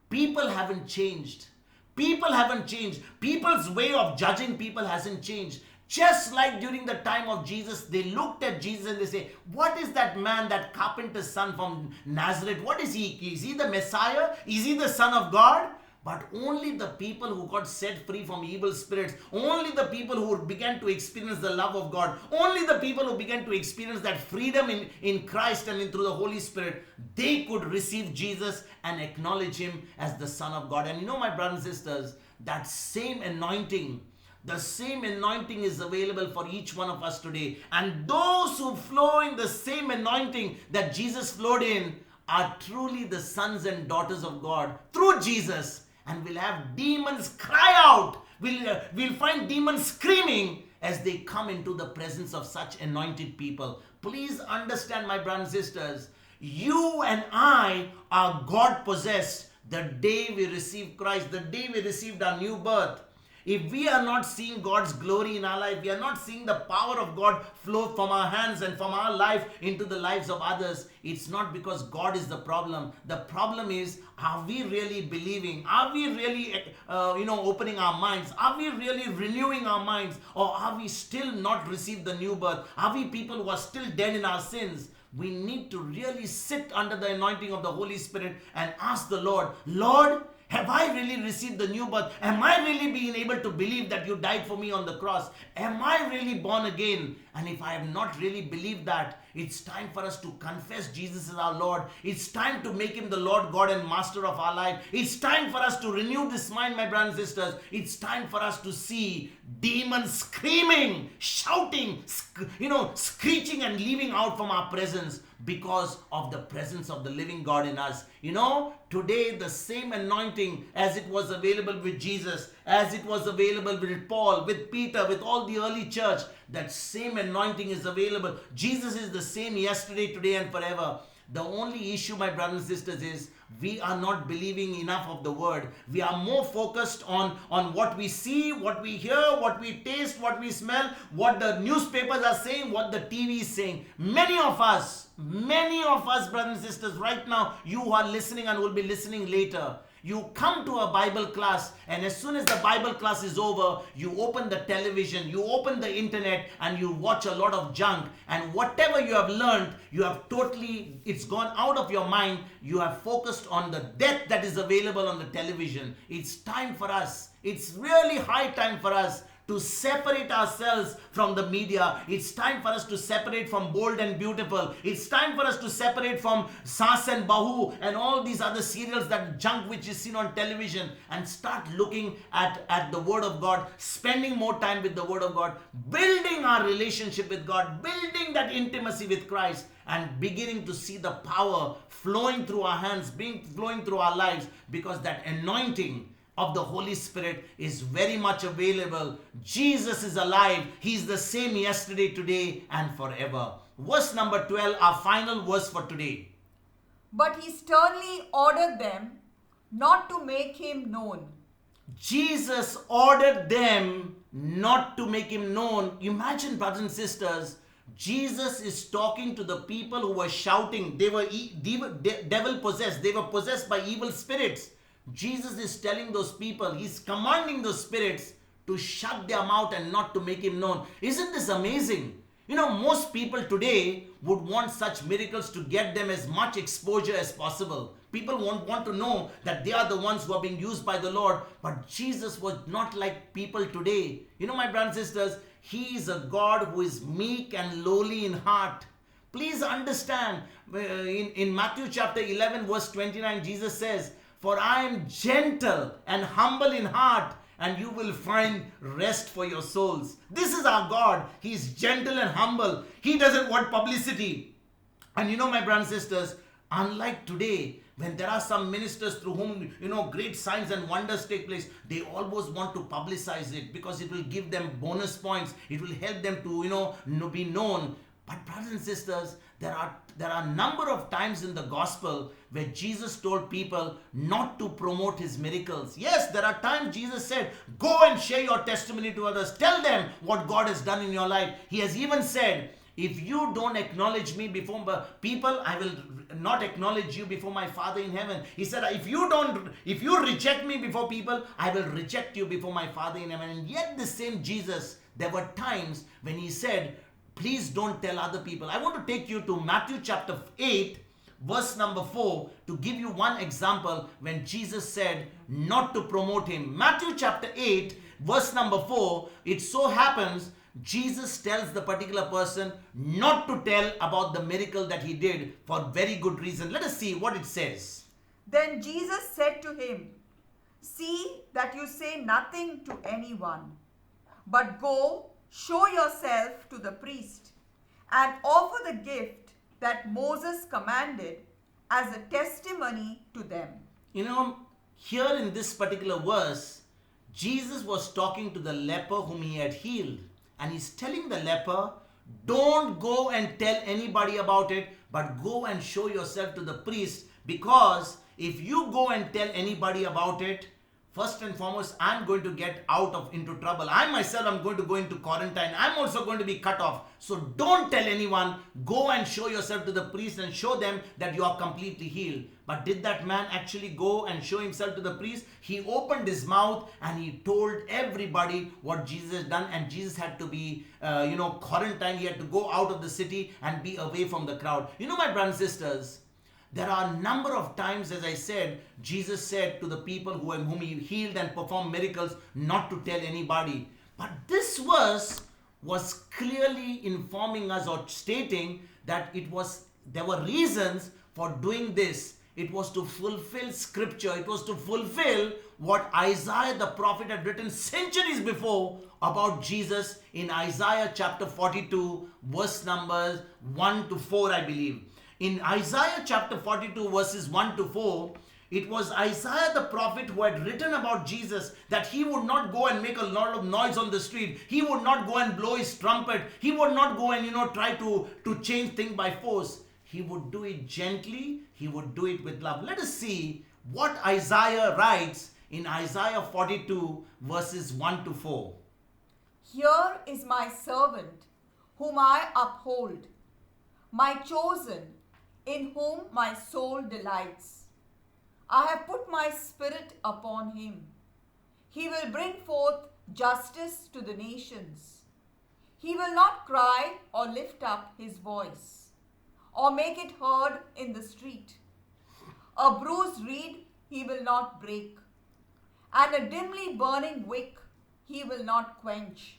people haven't changed. People haven't changed. People's way of judging people hasn't changed. Just like during the time of Jesus, they looked at Jesus and they say, what is that man, that carpenter's son from Nazareth? What is he? Is he the Messiah? Is he the Son of God? But only the people who got set free from evil spirits, only the people who began to experience the love of God, only the people who began to experience that freedom in Christ and through the Holy Spirit, they could receive Jesus and acknowledge him as the Son of God. And you know, my brothers and sisters, that same anointing, the same anointing is available for each one of us today. And those who flow in the same anointing that Jesus flowed in are truly the sons and daughters of God through Jesus. And we'll have demons cry out. We'll find demons screaming as they come into the presence of such anointed people. Please understand, my brothers and sisters, you and I are God possessed the day we received Christ, the day we received our new birth. If we are not seeing God's glory in our life, we are not seeing the power of God flow from our hands and from our life into the lives of others, it's not because God is the problem. The problem is, are we really believing? Are we really opening our minds? Are we really renewing our minds? Or are we still not received the new birth? Are we people who are still dead in our sins? We need to really sit under the anointing of the Holy Spirit and ask the Lord, Lord, have I really received the new birth? Am I really being able to believe that you died for me on the cross? Am I really born again? And if I have not really believed that, it's time for us to confess Jesus as our Lord. It's time to make him the Lord, God and Master of our life. It's time for us to renew this mind, my brothers and sisters. It's time for us to see demons screaming, shouting, screeching and leaving out from our presence because of the presence of the living God in us. Today the same anointing as it was available with Jesus, as it was available with Paul, with Peter, with all the early church, that same anointing is available. Jesus is the same yesterday, today and forever. The only issue, my brothers and sisters, is we are not believing enough of the word. We are more focused on what we see, what we hear, what we taste, what we smell, what the newspapers are saying, what the TV is saying. Many of us, brothers and sisters, right now, you who are listening and will be listening later, you come to a Bible class, and as soon as the Bible class is over, you open the television, you open the internet, and you watch a lot of junk. And whatever you have learned, it's gone out of your mind. You have focused on the death that is available on the television. It's time for us. It's really high time for us to separate ourselves from the media. It's time for us to separate from Bold and Beautiful. It's time for us to separate from Saas and Bahu and all these other serials, that junk which is seen on television, and start looking at the Word of God, spending more time with the Word of God, building our relationship with God, building that intimacy with Christ, and beginning to see the power flowing through our hands, flowing through our lives, because that anointing of the Holy Spirit is very much available. Jesus is alive. He's the same yesterday, today, and forever. Verse number 12, our final verse for today. But he sternly ordered them not to make him known. Jesus ordered them not to make him known. Imagine, brothers and sisters, Jesus is talking to the people who were shouting. They were devil possessed. They were possessed by evil spirits. Jesus is telling those people, he's commanding those spirits to shut their mouth and not to make him known. Isn't this amazing? Most people today would want such miracles to get them as much exposure as possible. People want to know that they are the ones who are being used by the Lord. But Jesus was not like people today. My brothers and sisters, he is a God who is meek and lowly in heart. Please understand, in Matthew chapter 11 verse 29, Jesus says, "For I am gentle and humble in heart, and you will find rest for your souls." This is our God. He is gentle and humble. He doesn't want publicity. And my brothers and sisters, unlike today, when there are some ministers through whom, great signs and wonders take place, they always want to publicize it because it will give them bonus points. It will help them to, be known. But brothers and sisters, there are a number of times in the gospel where Jesus told people not to promote his miracles. Yes, there are times Jesus said, go and share your testimony to others. Tell them what God has done in your life. He has even said, if you don't acknowledge me before people, I will not acknowledge you before my Father in heaven. He said, if you reject me before people, I will reject you before my Father in heaven. And yet the same Jesus, there were times when he said, please don't tell other people. I want to take you to Matthew chapter 8, verse number 4, to give you one example when Jesus said not to promote him. Matthew chapter 8, verse number 4, it so happens Jesus tells the particular person not to tell about the miracle that he did for very good reason. Let us see what it says. Then Jesus said to him, see that you say nothing to anyone, but go, show yourself to the priest, and offer the gift that Moses commanded as a testimony to them. You know, here in this particular verse, Jesus was talking to the leper whom he had healed. And he's telling the leper, don't go and tell anybody about it, but go and show yourself to the priest, because if you go and tell anybody about it, first and foremost, I'm going to get into trouble. I myself am going to go into quarantine. I'm also going to be cut off. So don't tell anyone. Go and show yourself to the priest and show them that you are completely healed. But did that man actually go and show himself to the priest? He opened his mouth and he told everybody what Jesus had done, and Jesus had to be, quarantined. He had to go out of the city and be away from the crowd. You know, my brothers and sisters, there are a number of times, as I said, Jesus said to the people whom he healed and performed miracles not to tell anybody. But this verse was clearly informing us or stating that there were reasons for doing this. It was to fulfill scripture. It was to fulfill what Isaiah the prophet had written centuries before about Jesus in Isaiah chapter 42, verse numbers 1 to 4, I believe. In Isaiah chapter 42 verses 1 to 4, it was Isaiah the prophet who had written about Jesus, that he would not go and make a lot of noise on the street. He would not go and blow his trumpet. He would not go and try to change things by force. He would do it gently. He would do it with love. Let us see what Isaiah writes in Isaiah 42 verses 1 to 4. Here is my servant, whom I uphold, my chosen, in whom my soul delights. I have put my spirit upon him. He will bring forth justice to the nations. He will not cry or lift up his voice, or make it heard in the street. A bruised reed he will not break, and a dimly burning wick he will not quench.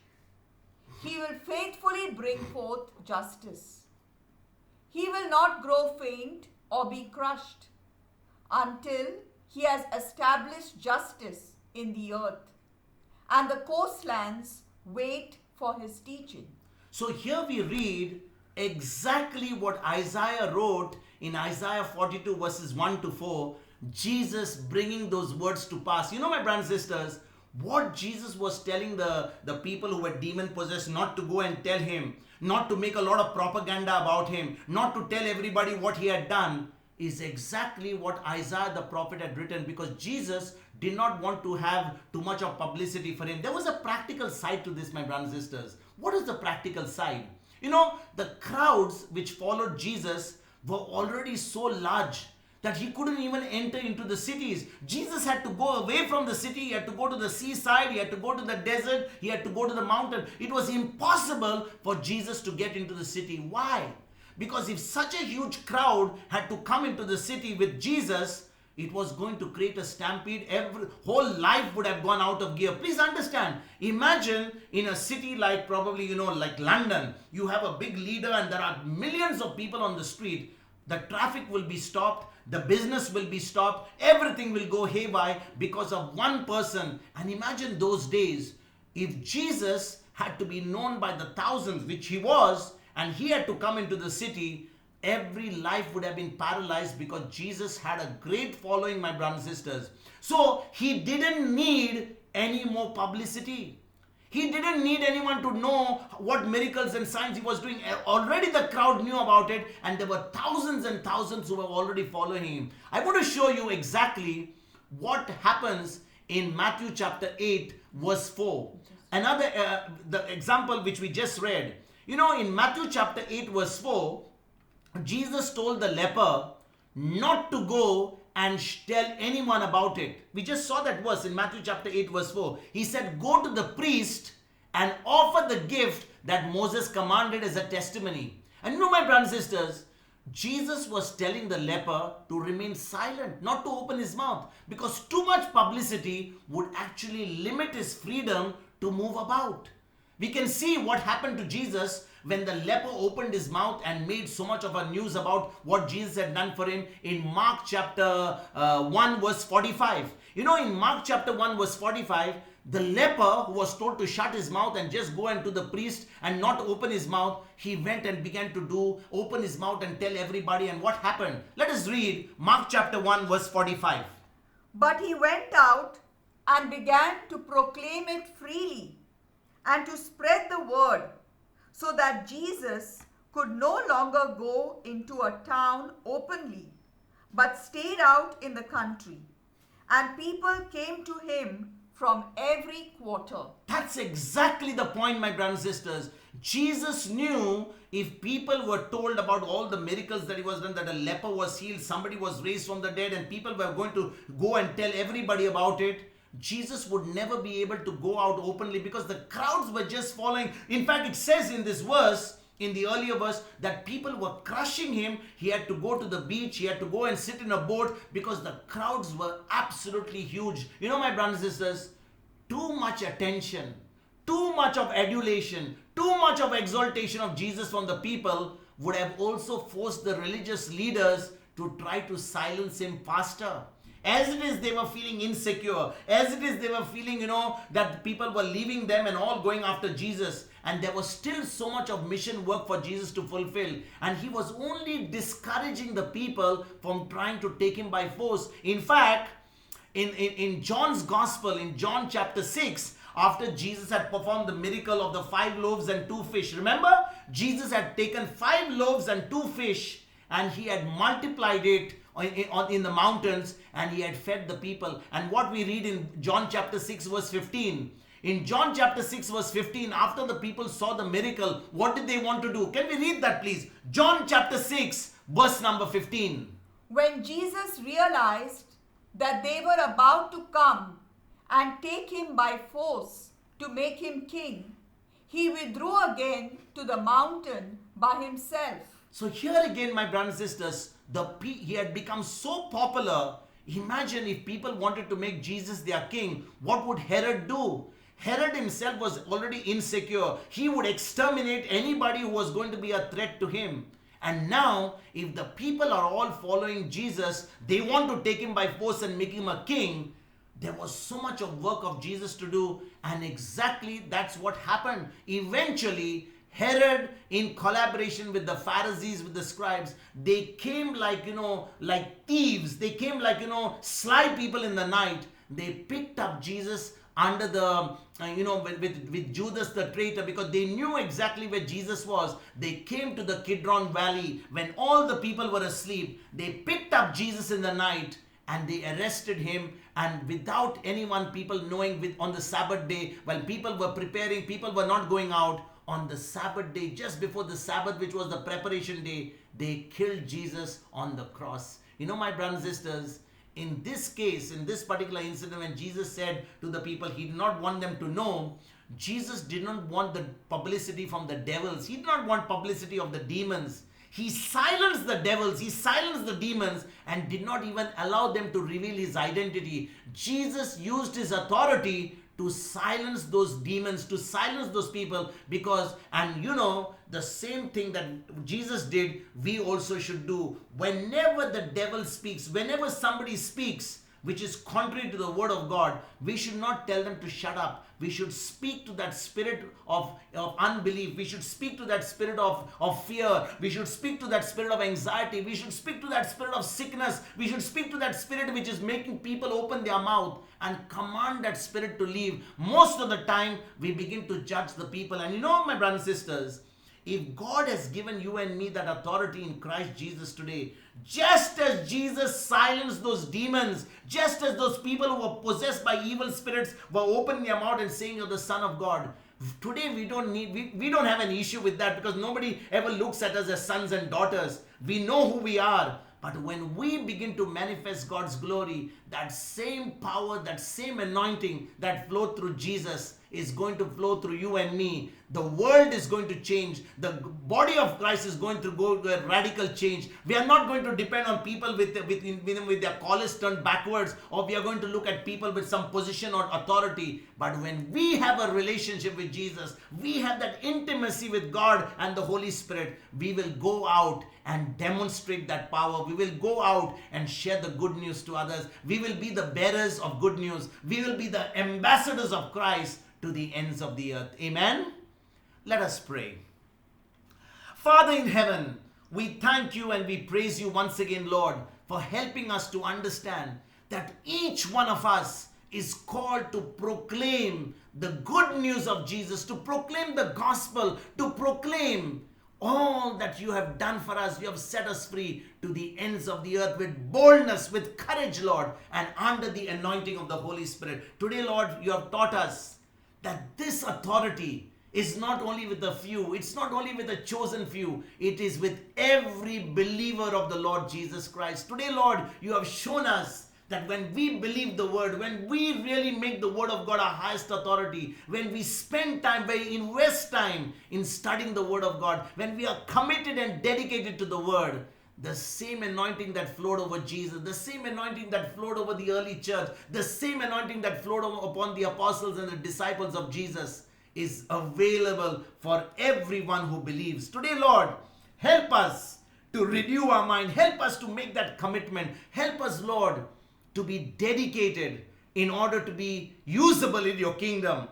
He will faithfully bring forth justice. He will not grow faint or be crushed until he has established justice in the earth, and the coastlands wait for his teaching. So here we read exactly what Isaiah wrote in Isaiah 42 verses 1 to 4, Jesus bringing those words to pass. You know, my brothers and sisters, what Jesus was telling the people who were demon possessed not to go and tell him, not to make a lot of propaganda about him, not to tell everybody what he had done, is exactly what Isaiah the prophet had written, because Jesus did not want to have too much of publicity for him. There was a practical side to this, my brothers and sisters. What is the practical side? You know, the crowds which followed Jesus were already so large that he couldn't even enter into the cities. Jesus had to go away from the city. He had to go to the seaside. He had to go to the desert. He had to go to the mountain. It was impossible for Jesus to get into the city. Why? Because if such a huge crowd had to come into the city with Jesus, it was going to create a stampede. Whole life would have gone out of gear. Please understand. Imagine in a city like probably, like London, you have a big leader and there are millions of people on the street. The traffic will be stopped. The business will be stopped. Everything will go haywire because of one person. And imagine those days, if Jesus had to be known by the thousands, which he was, and he had to come into the city, every life would have been paralyzed, because Jesus had a great following, my brothers and sisters. So he didn't need any more publicity. He didn't need anyone to know what miracles and signs he was doing. Already the crowd knew about it, and there were thousands and thousands who were already following him. I want to show you exactly what happens in Matthew chapter 8 verse 4. Another the example which we just read. In Matthew chapter 8 verse 4, Jesus told the leper not to go and tell anyone about it. We just saw that verse in Matthew chapter 8 verse 4. He said, go to the priest and offer the gift that Moses commanded as a testimony. And you know, my brothers and sisters, Jesus was telling the leper to remain silent, not to open his mouth, because too much publicity would actually limit his freedom to move about. We can see what happened to Jesus when the leper opened his mouth and made so much of a news about what Jesus had done for him in Mark chapter 1 verse 45. You know, in Mark chapter 1 verse 45, the leper who was told to shut his mouth and just go into the priest and not open his mouth, he went and began to open his mouth and tell everybody. And what happened? Let us read Mark chapter 1 verse 45. But he went out and began to proclaim it freely and to spread the word, so that Jesus could no longer go into a town openly, but stayed out in the country. And people came to him from every quarter. That's exactly the point, my brothers and sisters. Jesus knew if people were told about all the miracles that he was done, that a leper was healed, somebody was raised from the dead, and people were going to go and tell everybody about it, Jesus would never be able to go out openly because the crowds were just following. In fact, it says in this verse, in the earlier verse, that people were crushing him. He had to go to the beach. He had to go and sit in a boat because the crowds were absolutely huge. You know, my brothers and sisters, too much attention, too much of adulation, too much of exaltation of Jesus from the people would have also forced the religious leaders to try to silence him faster. As it is, they were feeling insecure. As it is, they were feeling, that people were leaving them and all going after Jesus. And there was still so much of mission work for Jesus to fulfill. And he was only discouraging the people from trying to take him by force. In fact, in John's Gospel, in John chapter 6, after Jesus had performed the miracle of the 5 loaves and 2 fish. Remember, Jesus had taken 5 loaves and 2 fish and he had multiplied it in the mountains and he had fed the people. And what we read in John chapter 6 verse 15. In John chapter 6 verse 15, after the people saw the miracle, what did they want to do? Can we read that please? John chapter 6 verse number 15. When Jesus realized that they were about to come and take him by force to make him king, he withdrew again to the mountain by himself. So here again, my brothers and sisters, he had become so popular. Imagine if people wanted to make Jesus their king, what would Herod do? Herod himself was already insecure. He would exterminate anybody who was going to be a threat to him. And now, if the people are all following Jesus, they want to take him by force and make him a king. There was so much of work of Jesus to do, and exactly that's what happened. Eventually, Herod, in collaboration with the Pharisees, with the scribes, they came like thieves. They came like, sly people in the night. They picked up Jesus under the, with Judas the traitor, because they knew exactly where Jesus was. They came to the Kidron Valley when all the people were asleep. They picked up Jesus in the night and they arrested him, and without people knowing, on the Sabbath day, while people were preparing, people were not going out, on the Sabbath day, just before the Sabbath, which was the preparation day, they killed Jesus on the cross. You know, my brothers and sisters, in this case, in this particular incident, when Jesus said to the people, he did not want them to know, Jesus did not want the publicity from the devils. He did not want publicity of the demons. He silenced the devils, he silenced the demons, and did not even allow them to reveal his identity. Jesus used his authority to silence those demons, to silence those people, because, the same thing that Jesus did, we also should do. Whenever the devil speaks, whenever somebody speaks, which is contrary to the word of God, we should not tell them to shut up. We should speak to that spirit of unbelief. We should speak to that spirit of fear. We should speak to that spirit of anxiety. We should speak to that spirit of sickness. We should speak to that spirit which is making people open their mouth, and command that spirit to leave. Most of the time, we begin to judge the people. And my brothers and sisters, if God has given you and me that authority in Christ Jesus today, just as Jesus silenced those demons, just as those people who were possessed by evil spirits were opening their mouth and saying, you're the Son of God, today we don't have an issue with that, because nobody ever looks at us as sons and daughters. We know who we are. But when we begin to manifest God's glory, that same power, that same anointing that flowed through Jesus is going to flow through you and me. The world is going to change. The body of Christ is going to go to a radical change. We are not going to depend on people with their collars turned backwards, or we are going to look at people with some position or authority. But when we have a relationship with Jesus, we have that intimacy with God and the Holy Spirit, we will go out and demonstrate that power. We will go out and share the good news to others. We will be the bearers of good news. We will be the ambassadors of Christ to the ends of the earth. Amen. Let us pray. Father in heaven, we thank you and we praise you once again, Lord, for helping us to understand that each one of us is called to proclaim the good news of Jesus, to proclaim the gospel, to proclaim all that you have done for us. You have set us free to the ends of the earth with boldness, with courage, Lord, and under the anointing of the Holy Spirit. Today, Lord, you have taught us that this authority is not only with the few, it's not only with the chosen few, it is with every believer of the Lord Jesus Christ. Today, Lord, you have shown us that when we believe the word, when we really make the word of God our highest authority, when we spend time, when we invest time in studying the word of God, when we are committed and dedicated to the word, the same anointing that flowed over Jesus, the same anointing that flowed over the early church, the same anointing that flowed upon the apostles and the disciples of Jesus is available for everyone who believes. Today, Lord, help us to renew our mind. Help us to make that commitment. Help us, Lord, to be dedicated in order to be usable in your kingdom.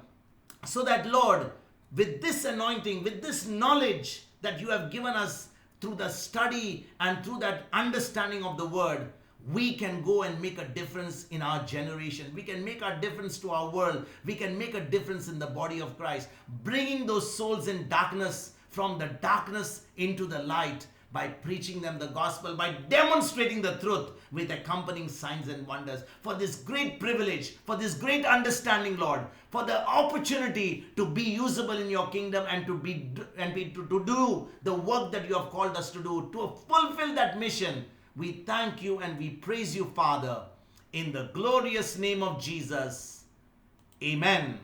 So that, Lord, with this anointing, with this knowledge that you have given us through the study and through that understanding of the word, we can go and make a difference in our generation. We can make a difference to our world. We can make a difference in the body of Christ, bringing those souls in darkness from the darkness into the light by preaching them the gospel, by demonstrating the truth with accompanying signs and wonders. For this great privilege, for this great understanding, Lord, for the opportunity to be usable in your kingdom and to do the work that you have called us to do, to fulfill that mission. We thank you and we praise you, Father, in the glorious name of Jesus. Amen.